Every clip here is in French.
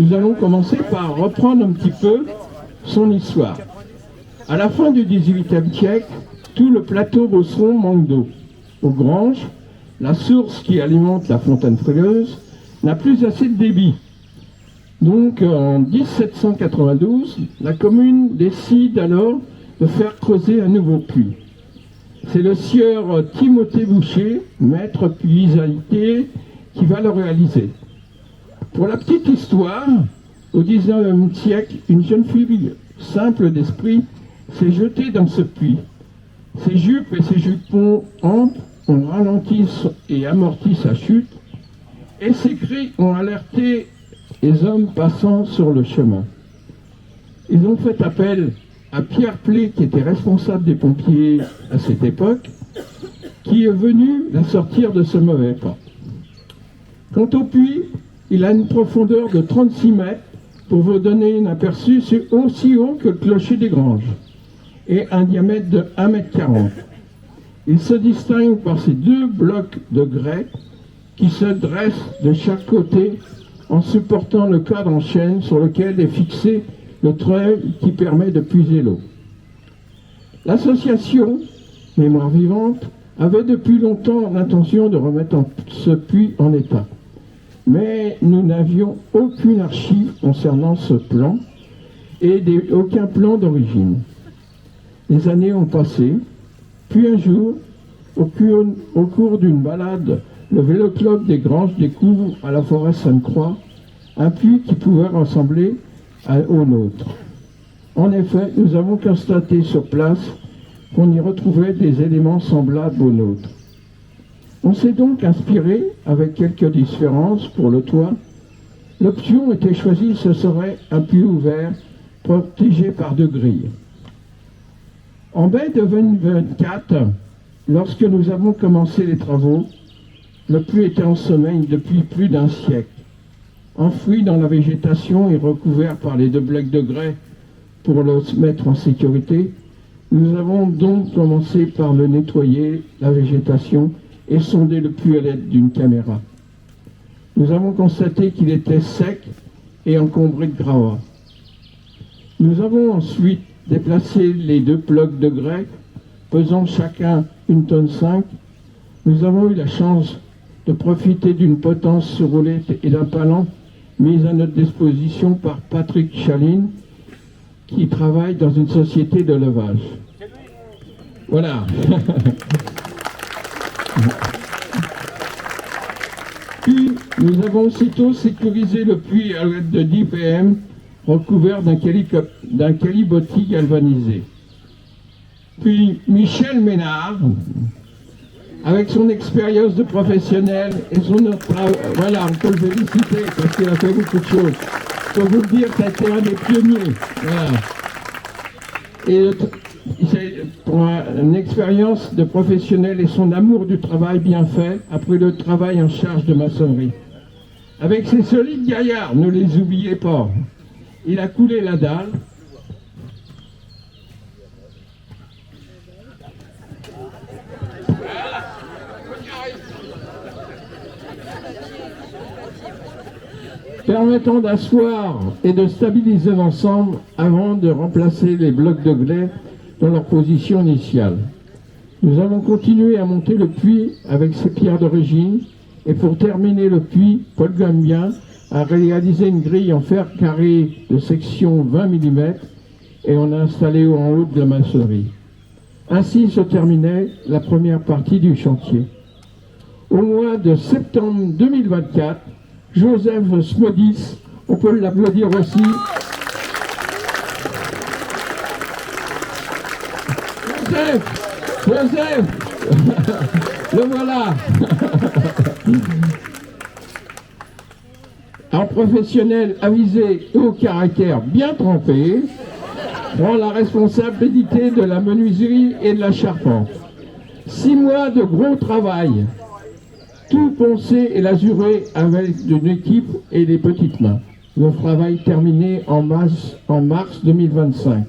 nous allons commencer par reprendre un petit peu son histoire. À la fin du XVIIIe siècle, tout le plateau beauceron manque d'eau. Aux Granges, la source qui alimente la fontaine frileuse n'a plus assez de débit. Donc en 1792, la commune décide alors de faire creuser un nouveau puits. C'est le sieur Timothée Boucher, maître puisalier, qui va le réaliser. Pour la petite histoire, au XIXe siècle, une jeune fille simple d'esprit s'est jetée dans ce puits. Ses jupes et ses jupons amples ont ralenti et amorti sa chute, et ses cris ont alerté les hommes passant sur le chemin. Ils ont fait appel à Pierre Plé, qui était responsable des pompiers à cette époque, qui est venu la sortir de ce mauvais pas. Quant au puits, il a une profondeur de 36 mètres. Pour vous donner un aperçu, c'est aussi haut que le clocher des Granges et un diamètre de 1,40 m. Il se distingue par ses deux blocs de grès qui se dressent de chaque côté en supportant le cadre en chêne sur lequel est fixé le treuil qui permet de puiser l'eau. L'association Mémoire Vivante avait depuis longtemps l'intention de remettre ce puits en état. Mais nous n'avions aucune archive concernant ce plan et aucun plan d'origine. Les années ont passé, puis un jour, au cours d'une balade, le vélo-club des Granges découvre à la forêt Sainte-Croix un puits qui pouvait ressembler au nôtre. En effet, nous avons constaté sur place qu'on y retrouvait des éléments semblables aux nôtres. On s'est donc inspiré, avec quelques différences pour le toit. L'option était choisie, ce serait un puits ouvert, protégé par deux grilles. En mai 2024, lorsque nous avons commencé les travaux, le puits était en sommeil depuis plus d'un siècle. Enfoui dans la végétation et recouvert par les deux blocs de grès pour le mettre en sécurité, nous avons donc commencé par le nettoyer, la végétation, et sonder le puits à l'aide d'une caméra. Nous avons constaté qu'il était sec et encombré de gravats. Nous avons ensuite déplacé les deux blocs de grès, pesant chacun 1,5 tonne. Nous avons eu la chance de profiter d'une potence sur roulette et d'un palan mis à notre disposition par Patrick Chaline, qui travaille dans une société de levage. Voilà. Puis, nous avons aussitôt sécurisé le puits à l'aide de 10 PM, recouvert d'un calibotis galvanisé. Puis, Michel Ménard, avec son expérience de professionnel et son voilà, on peut le féliciter parce qu'il a fait beaucoup de choses. Je peux vous le dire, ça a été un des pionniers. Voilà. Et pour une expérience de professionnel et son amour du travail bien fait, après le travail en charge de maçonnerie. Avec ses solides gaillards, ne les oubliez pas. Il a coulé la dalle. Permettant d'asseoir et de stabiliser l'ensemble avant de remplacer les blocs de grès dans leur position initiale. Nous avons continué à monter le puits avec ses pierres d'origine et pour terminer le puits, Paul Gambien a réalisé une grille en fer carré de section 20 mm et on a installé en haut de la maçonnerie. Ainsi se terminait la première partie du chantier. Au mois de septembre 2024, Joseph Smodis, on peut l'applaudir aussi. Joseph, le voilà. Un professionnel avisé et au caractère bien trempé prend la responsabilité de la menuiserie et de la charpente. 6 mois de gros travail, tout poncé et lasuré avec une équipe et des petites mains. Le travail terminé en mars 2025.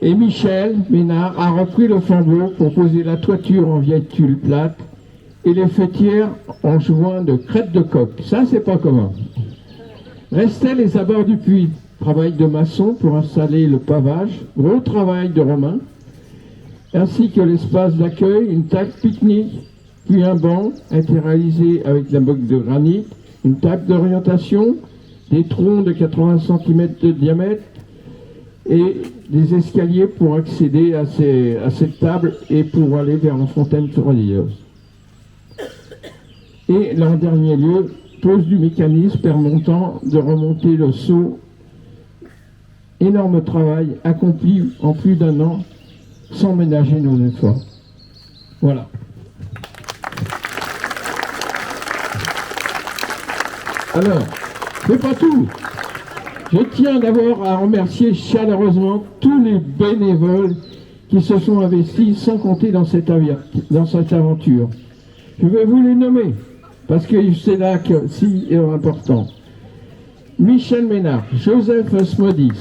Et Michel Ménard a repris le flambeau pour poser la toiture en vieille tulle plate et les fêtières en joint de crête de coq. Ça, c'est pas commun. Restaient les abords du puits. Travail de maçon pour installer le pavage, gros travail de Romain, ainsi que l'espace d'accueil, une table pique-nique, puis un banc a été réalisé avec la bloc de granit, une table d'orientation, des troncs de 80 cm de diamètre et des escaliers pour accéder à cette table et pour aller vers la fontaine religieuse. Et en dernier lieu, pose du mécanisme permettant de remonter le seau. Énorme travail accompli en plus d'1 an sans ménager nos efforts. Voilà. Alors, c'est pas tout. Je tiens d'abord à remercier chaleureusement tous les bénévoles qui se sont investis sans compter dans cette aventure. Je vais vous les nommer, parce que c'est là que si important. Michel Ménard, Joseph Smodis,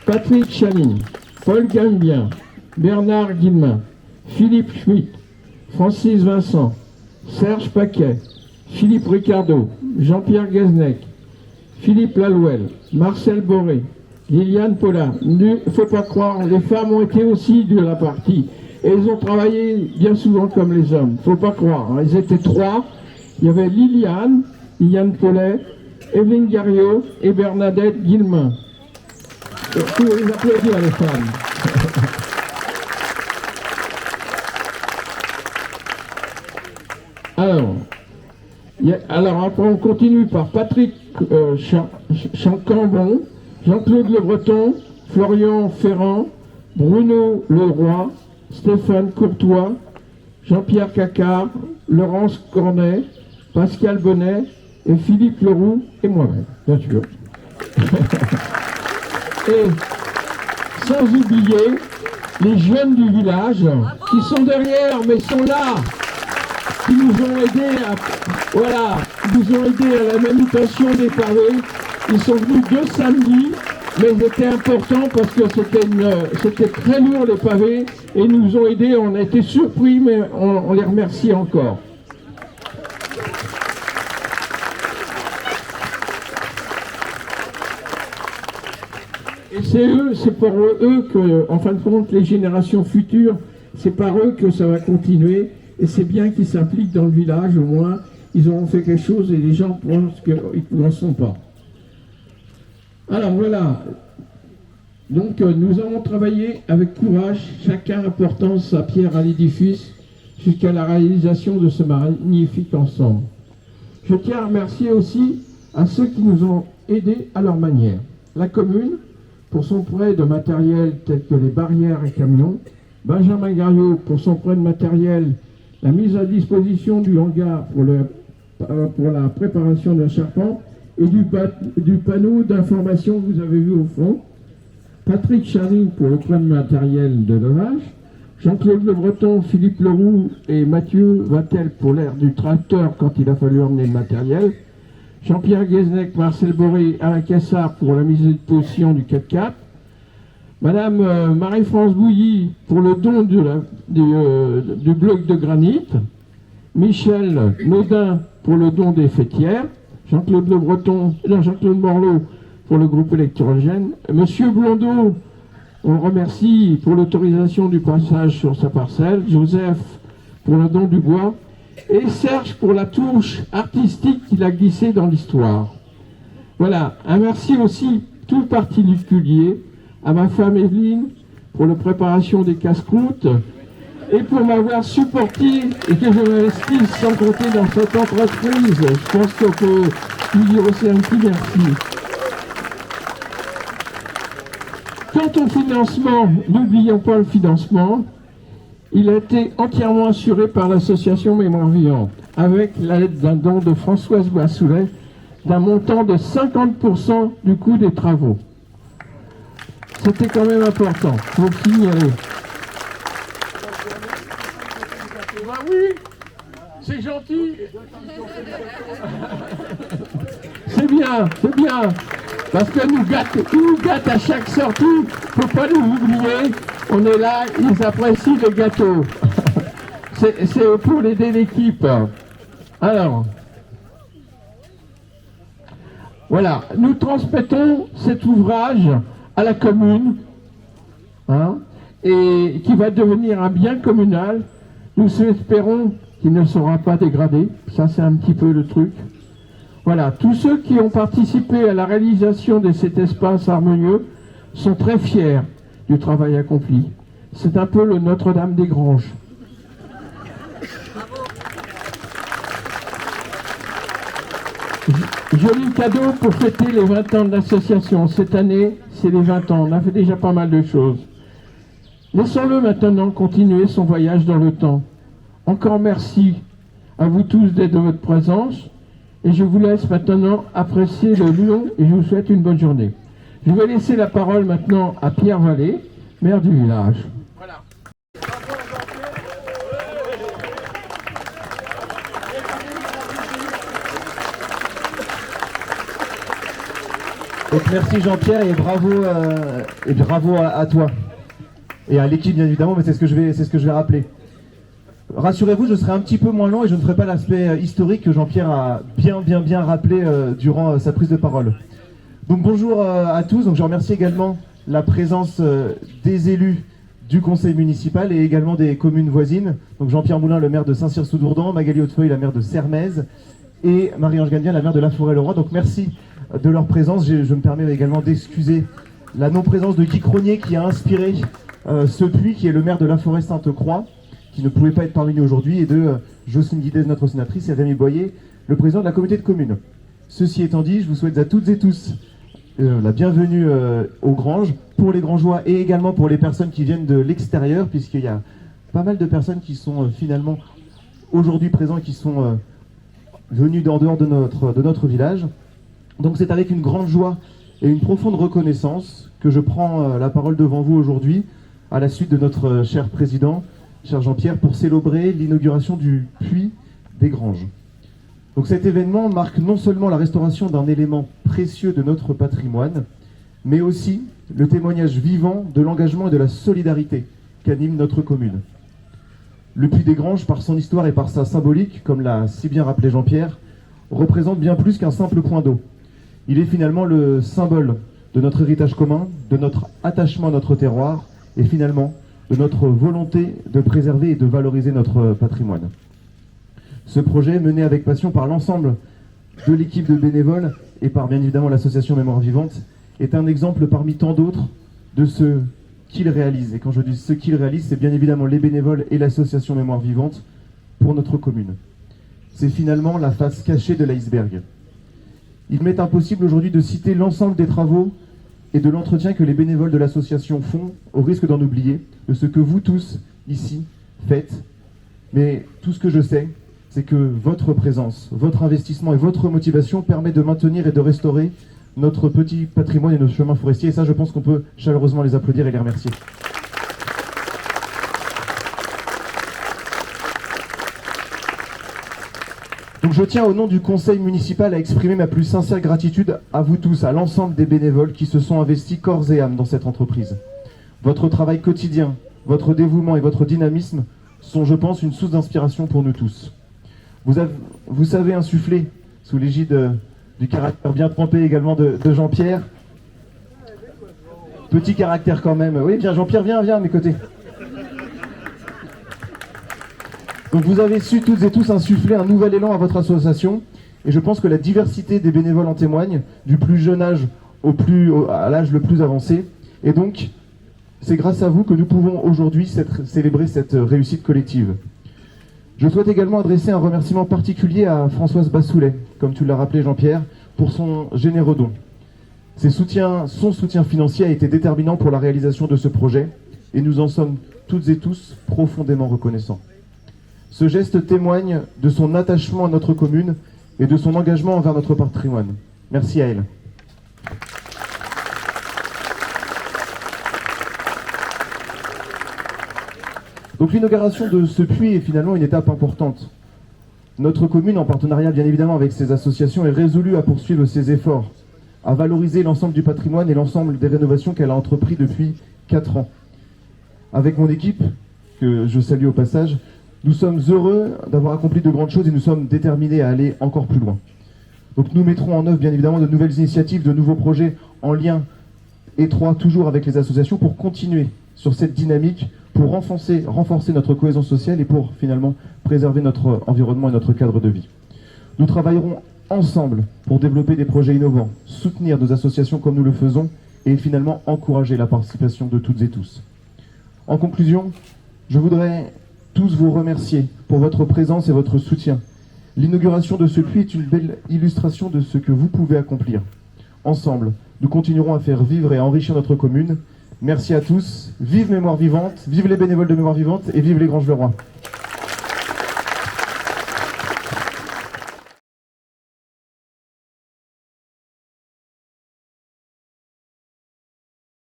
Patrick Chaline, Paul Gambien, Bernard Guillemin, Philippe Schmitt, Francis Vincent, Serge Paquet, Philippe Ricardo, Jean-Pierre Guesnec, Philippe Lalouel, Marcel Boré, Liliane Paulin. Il ne faut pas croire, les femmes ont été aussi de la partie. Et elles ont travaillé bien souvent comme les hommes. Il ne faut pas croire. Hein. Ils étaient 3. Il y avait Liliane Paulet, Evelyne Gariot et Bernadette Guillemin. Il faut les applaudir, les femmes. Alors, après, on continue par Patrick Chancambon, Jean-Claude Le Breton, Florian Ferrand, Bruno Leroy, Stéphane Courtois, Jean-Pierre Cacard, Laurence Cornet, Pascal Bonnet et Philippe Leroux et moi-même, bien sûr. Et sans oublier les jeunes du village qui sont derrière mais sont là, qui nous ont aidés à la manutention des pavés. Ils sont venus 2 samedis, mais ils étaient importants parce que c'était très lourd les pavés et ils nous ont aidés. On a été surpris, mais on les remercie encore. Et c'est pour eux que, en fin de compte, les générations futures, c'est par eux que ça va continuer. Et c'est bien qu'ils s'impliquent dans le village, au moins, ils auront fait quelque chose et les gens pensent qu'ils n'en sont pas. Alors voilà. Donc nous avons travaillé avec courage, chacun apportant sa pierre à l'édifice, jusqu'à la réalisation de ce magnifique ensemble. Je tiens à remercier aussi à ceux qui nous ont aidés à leur manière. La commune, pour son prêt de matériel tel que les barrières et camions, Benjamin Gariot pour son prêt de matériel, la mise à disposition du hangar pour la préparation d'un charpent et du panneau d'information que vous avez vu au fond, Patrick Chaline pour le prêt de matériel de levage, Jean-Claude Le Breton, Philippe Leroux et Mathieu Vatel pour l'air du tracteur quand il a fallu emmener le matériel, Jean-Pierre Guesnec, Marcel Boré et Alain Cassard pour la mise à disposition du 4x4, Madame Marie-France Bouilly pour le don du bloc de granit, Michel Naudin pour le don des fêtières, Jean-Claude Morlot pour le groupe électrogène, Monsieur Blondeau, on le remercie pour l'autorisation du passage sur sa parcelle, Joseph pour le don du bois, et Serge pour la touche artistique qu'il a glissée dans l'histoire. Voilà, un merci aussi tout particulier à ma femme Evelyne pour la préparation des casse-croûtes et pour m'avoir supporté et que je m'investisse sans compter dans cette entreprise. Je pense qu'on peut lui dire aussi un petit merci. Quant au financement, n'oublions pas le financement, il a été entièrement assuré par l'association Mémoire Vivante, avec l'aide d'un don de Françoise Boissoulet d'un montant de 50% du coût des travaux. C'était quand même important, il faut le signaler. Oui, c'est gentil. C'est bien, c'est bien. Parce que nous gâtent à chaque sortie, il ne faut pas nous oublier. On est là, ils apprécient le gâteau. C'est pour aider l'équipe. Alors, Voilà, nous transmettons cet ouvrage à la commune, hein, et qui va devenir un bien communal. Nous espérons qu'il ne sera pas dégradé. Ça, c'est un petit peu le truc. Voilà, tous ceux qui ont participé à la réalisation de cet espace harmonieux sont très fiers du travail accompli. C'est un peu le Notre-Dame des Granges. Joli cadeau pour fêter les 20 ans de l'association. Cette année, c'est les 20 ans. On a fait déjà pas mal de choses. Laissons-le maintenant continuer son voyage dans le temps. Encore merci à vous tous d'être de votre présence. Et je vous laisse maintenant apprécier le lieu et je vous souhaite une bonne journée. Je vais laisser la parole maintenant à Pierre Vallée, maire du village. Voilà. Donc merci Jean-Pierre et bravo à toi et à l'équipe bien évidemment, mais c'est ce que je vais rappeler. Rassurez-vous, je serai un petit peu moins long et je ne ferai pas l'aspect historique que Jean-Pierre a bien rappelé durant sa prise de parole. Donc bonjour à tous, donc je remercie également la présence des élus du conseil municipal et également des communes voisines. Donc Jean-Pierre Moulin, le maire de Saint-Cyr-sous-Dourdan, Magali Hautefeuille, la maire de Sermaises et Marie-Ange Gandien, la maire de La Forêt-le-Roi. Donc merci de leur présence. Je me permets également d'excuser la non-présence de Guy Cronier qui a inspiré ce puits, qui est le maire de La Forêt-Sainte-Croix, qui ne pouvait pas être parmi nous aujourd'hui, et de Jocelyne Guidez, notre sénatrice, et Rémi Boyer, le président de la communauté de communes. Ceci étant dit, je vous souhaite à toutes et tous la bienvenue aux Granges, pour les Grangeois et également pour les personnes qui viennent de l'extérieur, puisqu'il y a pas mal de personnes qui sont finalement aujourd'hui présents et qui sont venues d'en dehors de notre village. Donc c'est avec une grande joie et une profonde reconnaissance que je prends la parole devant vous aujourd'hui, à la suite de notre cher président, cher Jean-Pierre, pour célébrer l'inauguration du puits des Granges. Donc cet événement marque non seulement la restauration d'un élément précieux de notre patrimoine, mais aussi le témoignage vivant de l'engagement et de la solidarité qu'anime notre commune. Le puits des Granges, par son histoire et par sa symbolique, comme l'a si bien rappelé Jean-Pierre, représente bien plus qu'un simple point d'eau. Il est finalement le symbole de notre héritage commun, de notre attachement à notre terroir et finalement de notre volonté de préserver et de valoriser notre patrimoine. Ce projet, mené avec passion par l'ensemble de l'équipe de bénévoles et par bien évidemment l'association Mémoire Vivante, est un exemple parmi tant d'autres de ce qu'il réalise. Et quand je dis ce qu'il réalise, c'est bien évidemment les bénévoles et l'association Mémoire Vivante pour notre commune. C'est finalement la face cachée de l'iceberg. Il m'est impossible aujourd'hui de citer l'ensemble des travaux et de l'entretien que les bénévoles de l'association font, au risque d'en oublier, de ce que vous tous, ici, faites. Mais tout ce que je sais, c'est que votre présence, votre investissement et votre motivation permet de maintenir et de restaurer notre petit patrimoine et nos chemins forestiers. Et ça, je pense qu'on peut chaleureusement les applaudir et les remercier. Donc je tiens au nom du conseil municipal à exprimer ma plus sincère gratitude à vous tous, à l'ensemble des bénévoles qui se sont investis corps et âme dans cette entreprise. Votre travail quotidien, votre dévouement et votre dynamisme sont, je pense, une source d'inspiration pour nous tous. Vous savez insuffler, sous l'égide du caractère bien trempé également de Jean-Pierre, petit caractère quand même. Oui, viens Jean-Pierre, viens à mes côtés. Donc vous avez su toutes et tous insuffler un nouvel élan à votre association, et je pense que la diversité des bénévoles en témoigne, du plus jeune âge à l'âge le plus avancé. Et donc, c'est grâce à vous que nous pouvons aujourd'hui célébrer cette réussite collective. Je souhaite également adresser un remerciement particulier à Françoise Bassoulet, comme tu l'as rappelé Jean-Pierre, pour son généreux don. Son soutien financier a été déterminant pour la réalisation de ce projet, et nous en sommes toutes et tous profondément reconnaissants. Ce geste témoigne de son attachement à notre commune et de son engagement envers notre patrimoine. Merci à elle. Donc l'inauguration de ce puits est finalement une étape importante. Notre commune, en partenariat bien évidemment avec ses associations, est résolue à poursuivre ses efforts, à valoriser l'ensemble du patrimoine et l'ensemble des rénovations qu'elle a entrepris depuis 4 ans. Avec mon équipe, que je salue au passage, nous sommes heureux d'avoir accompli de grandes choses et nous sommes déterminés à aller encore plus loin. Donc nous mettrons en œuvre bien évidemment de nouvelles initiatives, de nouveaux projets en lien étroit toujours avec les associations pour continuer sur cette dynamique, pour renforcer notre cohésion sociale et pour finalement préserver notre environnement et notre cadre de vie. Nous travaillerons ensemble pour développer des projets innovants, soutenir nos associations comme nous le faisons et finalement encourager la participation de toutes et tous. En conclusion, je voudrais tous vous remercier pour votre présence et votre soutien. L'inauguration de ce puits est une belle illustration de ce que vous pouvez accomplir. Ensemble, nous continuerons à faire vivre et à enrichir notre commune. Merci à tous, vive Mémoire Vivante, vive les bénévoles de Mémoire Vivante et vive les Granges-le-Roi.